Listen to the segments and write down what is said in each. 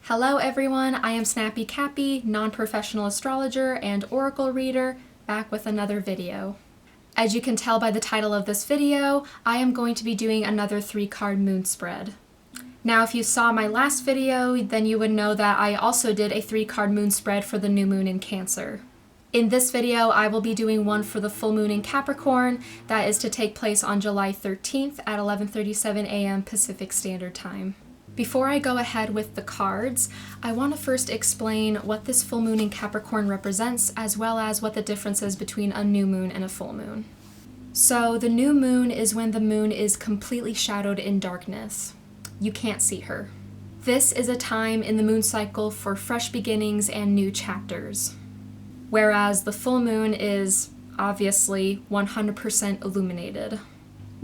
Hello everyone, I am Snappy Cappy, non-professional astrologer and oracle reader, back with another video. As you can tell by the title of this video, I am going to be doing another 3-card moon spread. Now if you saw my last video, then you would know that I also did a 3-card moon spread for the new moon in Cancer. In this video, I will be doing one for the full moon in Capricorn that is to take place on July 13th at 11:37 a.m. Pacific Standard Time. Before I go ahead with the cards, I want to first explain what this full moon in Capricorn represents, as well as what the difference is between a new moon and a full moon. So the new moon is when the moon is completely shadowed in darkness. You can't see her. This is a time in the moon cycle for fresh beginnings and new chapters. Whereas the full moon is obviously 100% illuminated.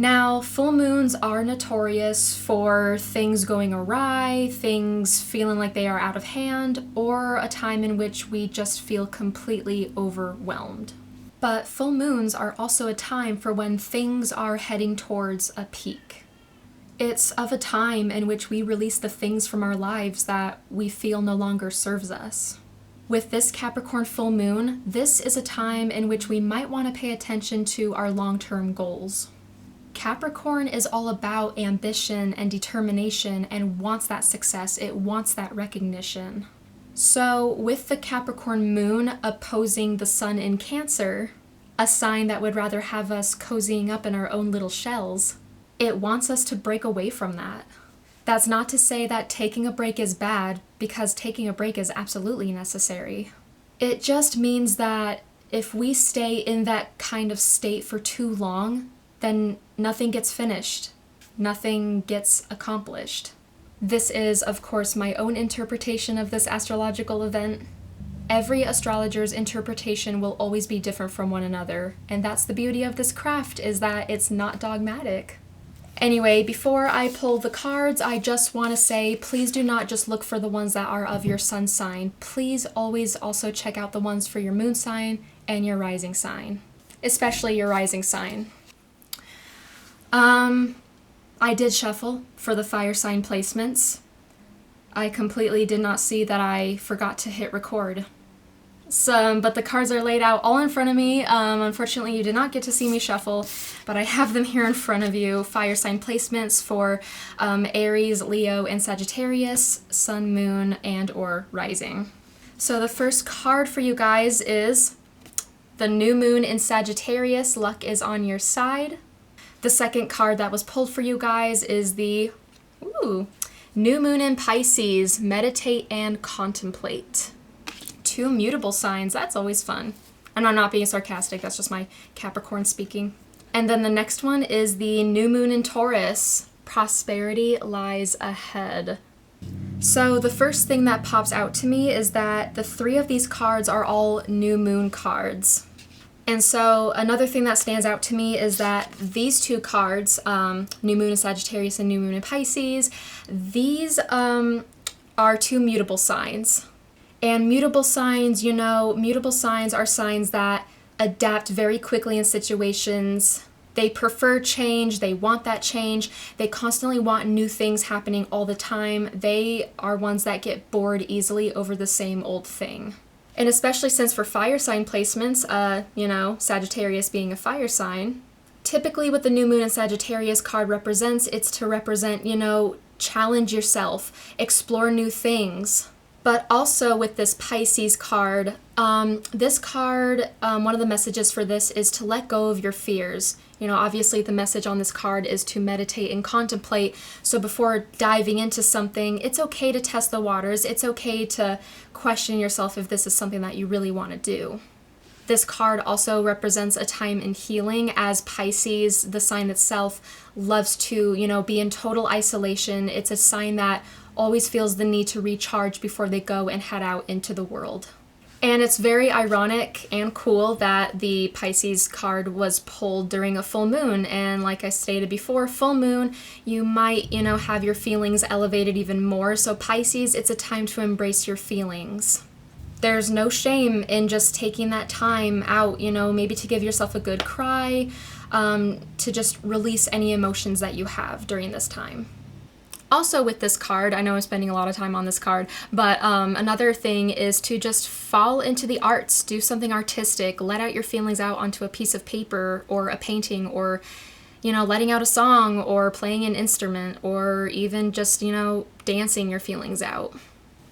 Now, full moons are notorious for things going awry, things feeling like they are out of hand, or a time in which we just feel completely overwhelmed. But full moons are also a time for when things are heading towards a peak. It's of a time in which we release the things from our lives that we feel no longer serves us. With this Capricorn full moon, this is a time in which we might want to pay attention to our long-term goals. Capricorn is all about ambition and determination and wants that success. It wants that recognition. So with the Capricorn moon opposing the sun in Cancer, a sign that would rather have us cozying up in our own little shells, it wants us to break away from that. That's not to say that taking a break is bad, because taking a break is absolutely necessary. It just means that if we stay in that kind of state for too long, then nothing gets finished, nothing gets accomplished. This is, of course, my own interpretation of this astrological event. Every astrologer's interpretation will always be different from one another, and that's the beauty of this craft, is that it's not dogmatic. Anyway, before I pull the cards, I just want to say, please do not just look for the ones that are of your sun sign. Please always also check out the ones for your moon sign and your rising sign, especially your rising sign. I did shuffle for the fire sign placements. I completely did not see that I forgot to hit record. But the cards are laid out all in front of me. Unfortunately, you did not get to see me shuffle, but I have them here in front of you. Fire sign placements for Aries, Leo, and Sagittarius, Sun, Moon, and or Rising. So the first card for you guys is the new moon in Sagittarius. Luck is on your side. The second card that was pulled for you guys is the new moon in Pisces. Meditate and contemplate. 2 mutable signs, that's always fun. And I'm not being sarcastic, that's just my Capricorn speaking. And then the next one is the new moon in Taurus. Prosperity lies ahead. So the first thing that pops out to me is that the 3 of these cards are all new moon cards. And so another thing that stands out to me is that these 2 cards, new moon in Sagittarius and new moon in Pisces, these are 2 mutable signs. And mutable signs, mutable signs are signs that adapt very quickly in situations. They prefer change, they want that change, they constantly want new things happening all the time. They are ones that get bored easily over the same old thing. And especially since for fire sign placements, Sagittarius being a fire sign, typically what the new moon in Sagittarius card represents, it's to represent, challenge yourself, explore new things. But also with this Pisces card, one of the messages for this is to let go of your fears. Obviously the message on this card is to meditate and contemplate. So before diving into something, it's okay to test the waters. It's okay to question yourself if this is something that you really want to do. This card also represents a time in healing, as Pisces, the sign itself, loves to, be in total isolation. It's a sign that always feels the need to recharge before they go and head out into the world. And it's very ironic and cool that the Pisces card was pulled during a full moon. And like I stated before, full moon, you might, have your feelings elevated even more. So Pisces, it's a time to embrace your feelings. There's no shame in just taking that time out, maybe to give yourself a good cry, to just release any emotions that you have during this time. Also with this card, I know I'm spending a lot of time on this card, but another thing is to just fall into the arts, do something artistic, let out your feelings out onto a piece of paper or a painting, or, you know, letting out a song or playing an instrument, or even just, you know, dancing your feelings out.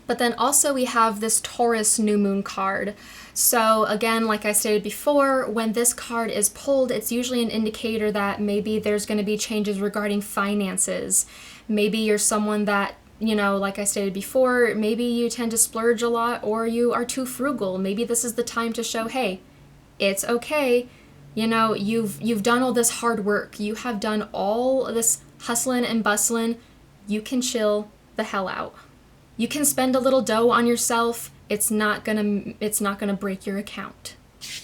But then also we have this Taurus new moon card. So again, like I stated before, when this card is pulled, it's usually an indicator that maybe there's going to be changes regarding finances. Maybe you're someone that, you know, like I stated before, maybe you tend to splurge a lot, or you are too frugal. Maybe this is the time to show, hey, it's okay. You know, you've done all this hard work. You have done all this hustling and bustling. You can chill the hell out. You can spend a little dough on yourself. It's not gonna break your account.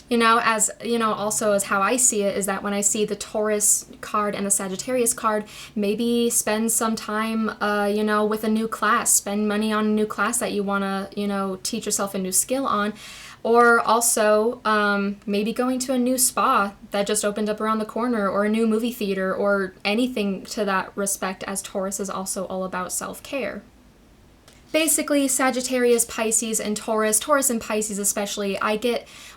You know, as you know, also as how I see it is that when I see the Taurus card and the Sagittarius card, maybe spend some time, you know, with a new class, spend money on a new class that you wanna, you know, teach yourself a new skill on, or also maybe going to a new spa that just opened up around the corner, or a new movie theater, or anything to that respect, as Taurus is also all about self-care. Basically, Sagittarius, Pisces, and Taurus and Pisces especially,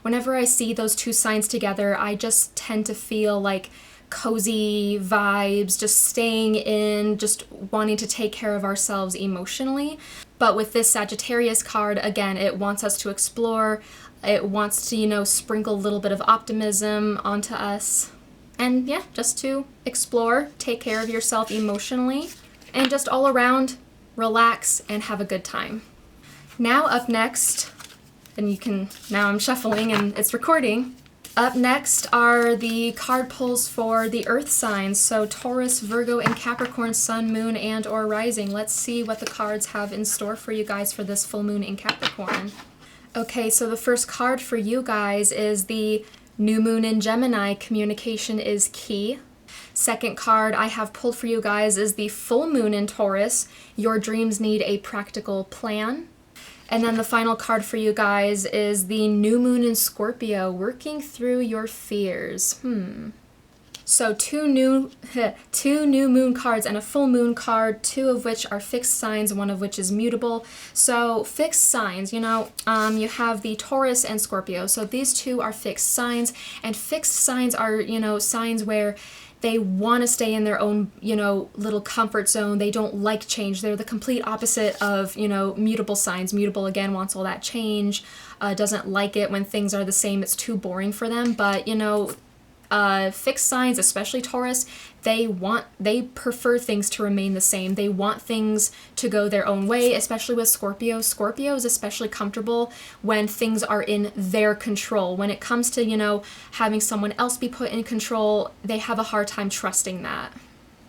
whenever I see those two signs together, I just tend to feel like cozy vibes, just staying in, just wanting to take care of ourselves emotionally. But with this Sagittarius card, again, it wants us to explore. It wants to, you know, sprinkle a little bit of optimism onto us. And yeah, just to explore, take care of yourself emotionally, and just all around relax and have a good time. Now up next, now I'm shuffling and it's recording. Up next are the card pulls for the earth signs, so Taurus, Virgo, and Capricorn, sun, moon, and or rising. Let's see what the cards have in store for you guys for this full moon in Capricorn. Okay, so the first card for you guys is the new moon in Gemini, communication is key. Second card I have pulled for you guys is the full moon in Taurus, your dreams need a practical plan. And then the final card for you guys is the new moon in Scorpio, working through your fears. So two new moon cards and a full moon card, two of which are fixed signs, one of which is mutable. So fixed signs, you know, you have the Taurus and Scorpio. So these two are fixed signs, and fixed signs are, you know, signs where they want to stay in their own, you know, little comfort zone. They don't like change. They're the complete opposite of, you know, mutable signs. Mutable, again, wants all that change, doesn't like it when things are the same. It's too boring for them. But, you know, fixed signs, especially Taurus, they prefer things to remain the same. They want things to go their own way, especially with Scorpio. Scorpio is especially comfortable when things are in their control. When it comes to, you know, having someone else be put in control, they have a hard time trusting that.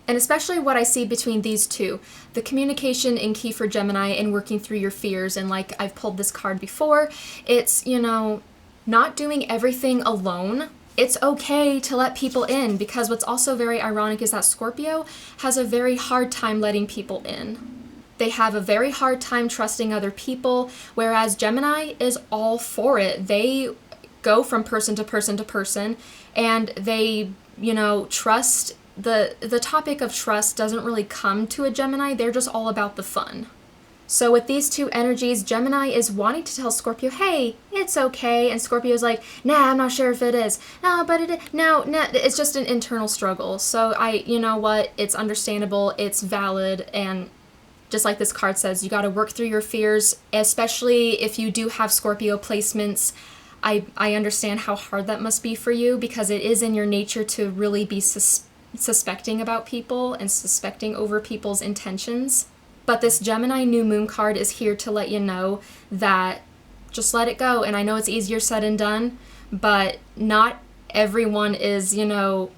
And especially what I see between these two, the communication in key for Gemini and working through your fears. And like I've pulled this card before, it's, you know, not doing everything alone. It's okay to let people in, because what's also very ironic is that Scorpio has a very hard time letting people in. They have a very hard time trusting other people, whereas Gemini is all for it. They go from person to person to person, and they, you know, trust. The topic of trust doesn't really come to a Gemini. They're just all about the fun. So with these two energies, Gemini is wanting to tell Scorpio, hey, it's okay. And Scorpio's like, nah, I'm not sure if it is. No, but it is. No, it's just an internal struggle. So you know what? It's understandable. It's valid. And just like this card says, you got to work through your fears, especially if you do have Scorpio placements. I understand how hard that must be for you, because it is in your nature to really be suspecting about people and suspecting over people's intentions. But this Gemini new moon card is here to let you know that just let it go. And I know it's easier said than done, but not everyone is, you know,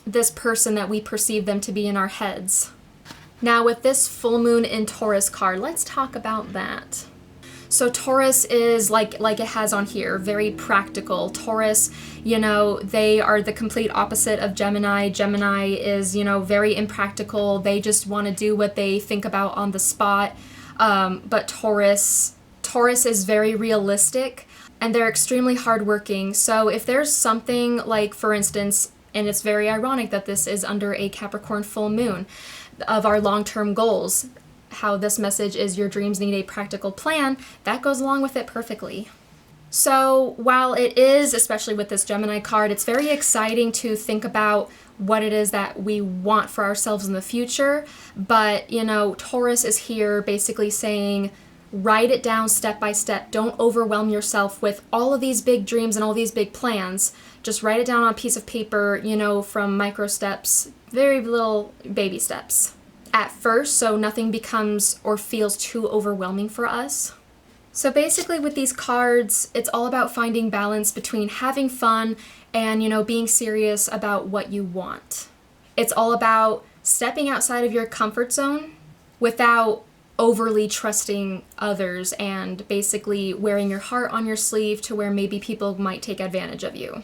this person that we perceive them to be in our heads. Now with this full moon in Taurus card, let's talk about that. So Taurus is, like it has on here, very practical. Taurus, you know, they are the complete opposite of Gemini. Gemini is, you know, very impractical. They just want to do what they think about on the spot. But Taurus is very realistic, and they're extremely hardworking. So if there's something like, for instance, and it's very ironic that this is under a Capricorn full moon, of our long-term goals. How this message is your dreams need a practical plan, that goes along with it perfectly. So while it is, especially with this Gemini card, it's very exciting to think about what it is that we want for ourselves in the future. But, you know, Taurus is here basically saying, write it down step by step. Don't overwhelm yourself with all of these big dreams and all these big plans. Just write it down on a piece of paper, you know, from micro steps, very little baby steps at first, so nothing becomes or feels too overwhelming for us. So basically with these cards, it's all about finding balance between having fun and, you know, being serious about what you want. It's all about stepping outside of your comfort zone without overly trusting others and basically wearing your heart on your sleeve to where maybe people might take advantage of you.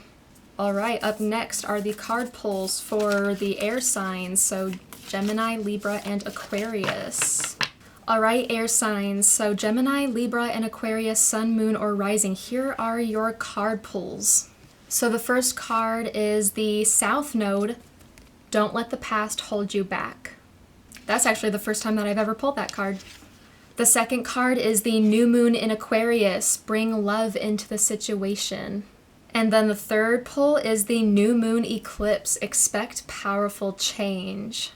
All right, up next are the card pulls for the air signs, so Gemini, Libra, and Aquarius. All right, air signs, so Gemini, Libra, and Aquarius, Sun, Moon, or Rising. Here are your card pulls. So the first card is the South Node, Don't Let the Past Hold You Back. That's actually the first time that I've ever pulled that card. The second card is the New Moon in Aquarius, Bring Love into the Situation. And then the third pull is the New Moon Eclipse, Expect Powerful Change.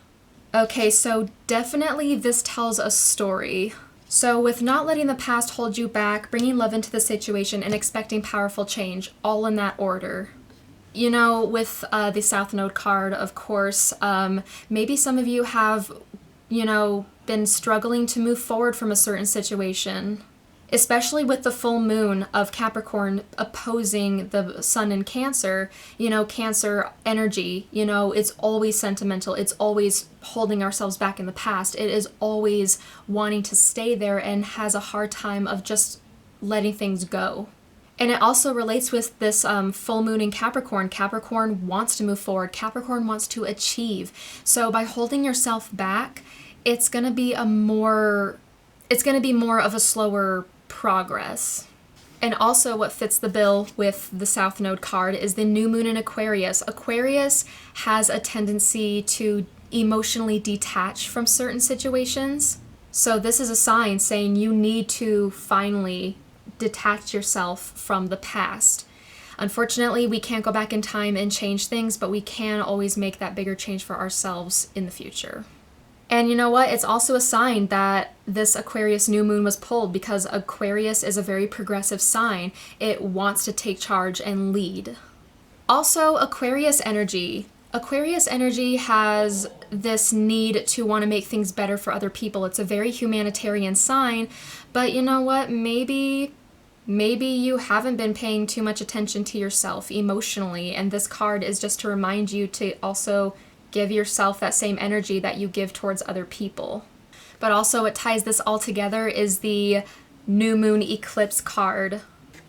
Okay, so definitely this tells a story. So with not letting the past hold you back, bringing love into the situation, and expecting powerful change, all in that order. You know, with the South Node card, of course, maybe some of you have, you know, been struggling to move forward from a certain situation. Especially with the full moon of Capricorn opposing the sun in Cancer, you know, Cancer energy, you know, it's always sentimental. It's always holding ourselves back in the past. It is always wanting to stay there and has a hard time of just letting things go. And it also relates with this full moon in Capricorn. Capricorn wants to move forward. Capricorn wants to achieve. So by holding yourself back, it's going to be more of a slower progress. And also what fits the bill with the South Node card is the New Moon in Aquarius. Aquarius has a tendency to emotionally detach from certain situations. So this is a sign saying you need to finally detach yourself from the past. Unfortunately, we can't go back in time and change things, but we can always make that bigger change for ourselves in the future. And you know what? It's also a sign that this Aquarius new moon was pulled because Aquarius is a very progressive sign. It wants to take charge and lead. Also, Aquarius energy. Aquarius energy has this need to want to make things better for other people. It's a very humanitarian sign, but you know what? Maybe you haven't been paying too much attention to yourself emotionally, and this card is just to remind you to also give yourself that same energy that you give towards other people. But also what ties this all together is the New Moon Eclipse card.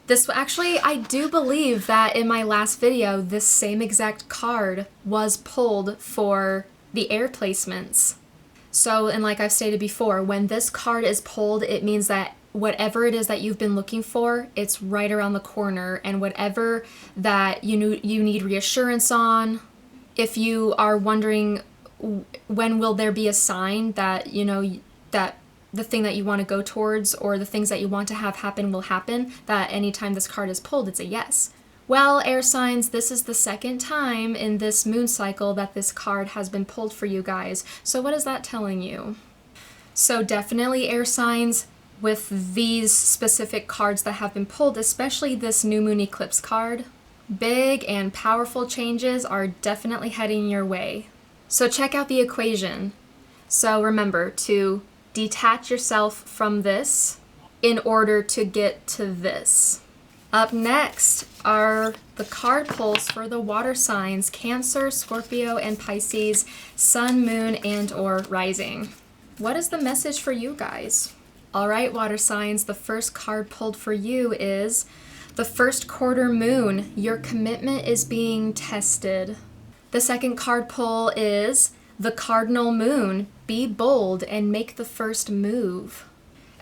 This actually, I do believe that in my last video, this same exact card was pulled for the air placements. So, and like I've stated before, when this card is pulled, it means that whatever it is that you've been looking for, it's right around the corner, and whatever that you need reassurance on, if you are wondering when will there be a sign that, you know, that the thing that you want to go towards or the things that you want to have happen will happen, that anytime this card is pulled, it's a yes. Well, air signs, this is the second time in this moon cycle that this card has been pulled for you guys. So what is that telling you? So definitely air signs with these specific cards that have been pulled, especially this New Moon Eclipse card. Big and powerful changes are definitely heading your way. So check out the equation. So remember to detach yourself from this in order to get to this. Up next are the card pulls for the water signs, Cancer, Scorpio, and Pisces, Sun, Moon, and or Rising. What is the message for you guys? All right, water signs, the first card pulled for you is the first quarter moon. Your commitment is being tested. The second card pull is the cardinal moon. Be bold and make the first move.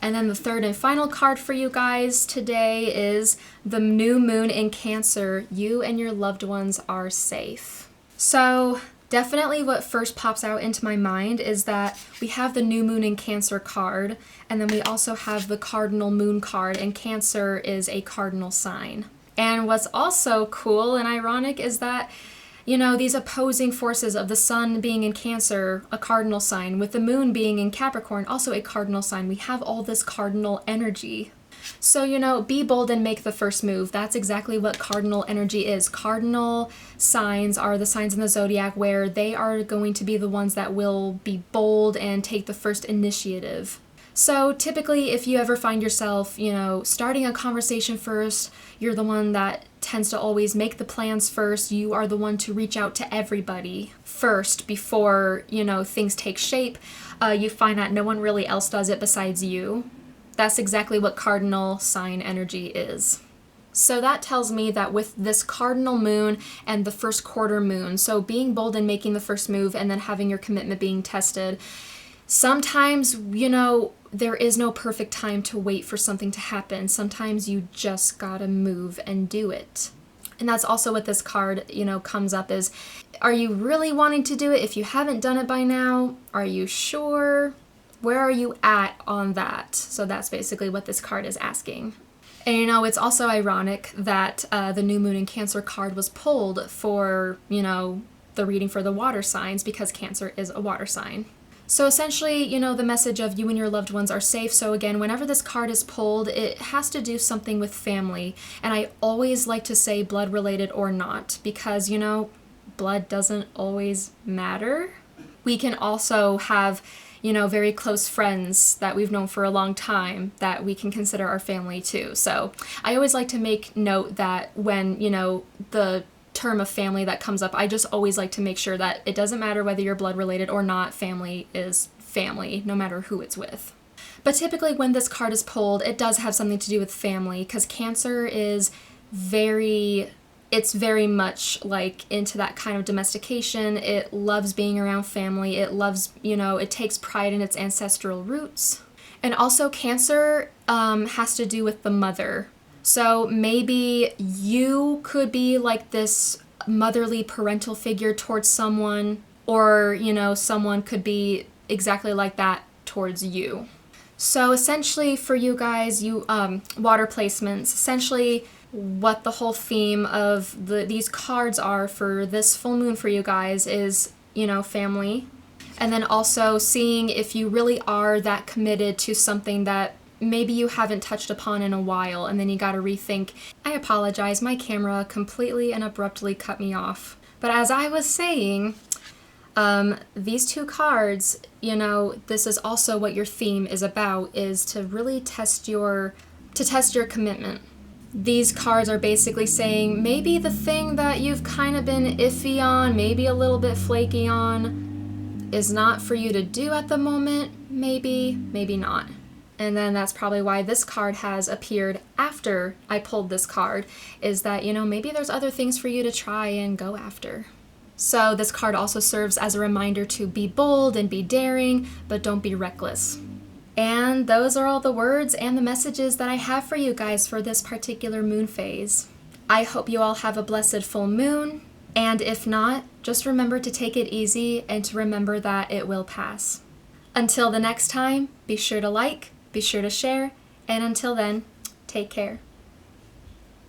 And then the third and final card for you guys today is the new moon in Cancer. You and your loved ones are safe. So Definitely what first pops out into my mind is that we have the new moon in Cancer card, and then we also have the cardinal moon card, and Cancer is a cardinal sign. And what's also cool and ironic is that, you know, these opposing forces of the sun being in Cancer, a cardinal sign, with the moon being in Capricorn, also a cardinal sign, we have all this cardinal energy. So, you know, be bold and make the first move. That's exactly what cardinal energy is. Cardinal signs are the signs in the zodiac where they are going to be the ones that will be bold and take the first initiative. So typically, if you ever find yourself, you know, starting a conversation first, you're the one that tends to always make the plans first. You are the one to reach out to everybody first before, you know, things take shape. You find that no one really else does it besides you. That's exactly what cardinal sign energy is. So that tells me that with this cardinal moon and the first quarter moon, so being bold and making the first move and then having your commitment being tested, sometimes, you know, there is no perfect time to wait for something to happen. Sometimes you just gotta move and do it. And that's also what this card, you know, comes up is, are you really wanting to do it? If you haven't done it by now, are you sure? Where are you at on that? So that's basically what this card is asking. And you know, it's also ironic that the new moon in Cancer card was pulled for, you know, the reading for the water signs because Cancer is a water sign. So essentially, you know, the message of you and your loved ones are safe. So again, whenever this card is pulled, it has to do something with family. And I always like to say blood related or not, because, you know, blood doesn't always matter. We can also have, you know, very close friends that we've known for a long time that we can consider our family too. So I always like to make note that when, you know, the term of family that comes up, I just always like to make sure that it doesn't matter whether you're blood related or not, family is family, no matter who it's with. But typically when this card is pulled, it does have something to do with family, because Cancer is it's very much like into that kind of domestication. It loves being around family. It loves, you know, it takes pride in its ancestral roots. And also Cancer has to do with the mother. So maybe you could be like this motherly parental figure towards someone, or, you know, someone could be exactly like that towards you. So essentially for you guys, you water placements, essentially what the whole theme of these cards are for this full moon for you guys is, you know, family. And then also seeing if you really are that committed to something that maybe you haven't touched upon in a while, and then you gotta rethink. I apologize, my camera completely and abruptly cut me off. But as I was saying, these two cards, you know, this is also what your theme is about, is to really test your commitment. These cards are basically saying maybe the thing that you've kind of been iffy on, maybe a little bit flaky on, is not for you to do at the moment. Maybe not. And then that's probably why this card has appeared after I pulled this card, is that, you know, maybe there's other things for you to try and go after. So this card also serves as a reminder to be bold and be daring, but don't be reckless. And those are all the words and the messages that I have for you guys for this particular moon phase. I hope you all have a blessed full moon, and if not, just remember to take it easy and to remember that it will pass. Until the next time, be sure to like, be sure to share, and until then, take care.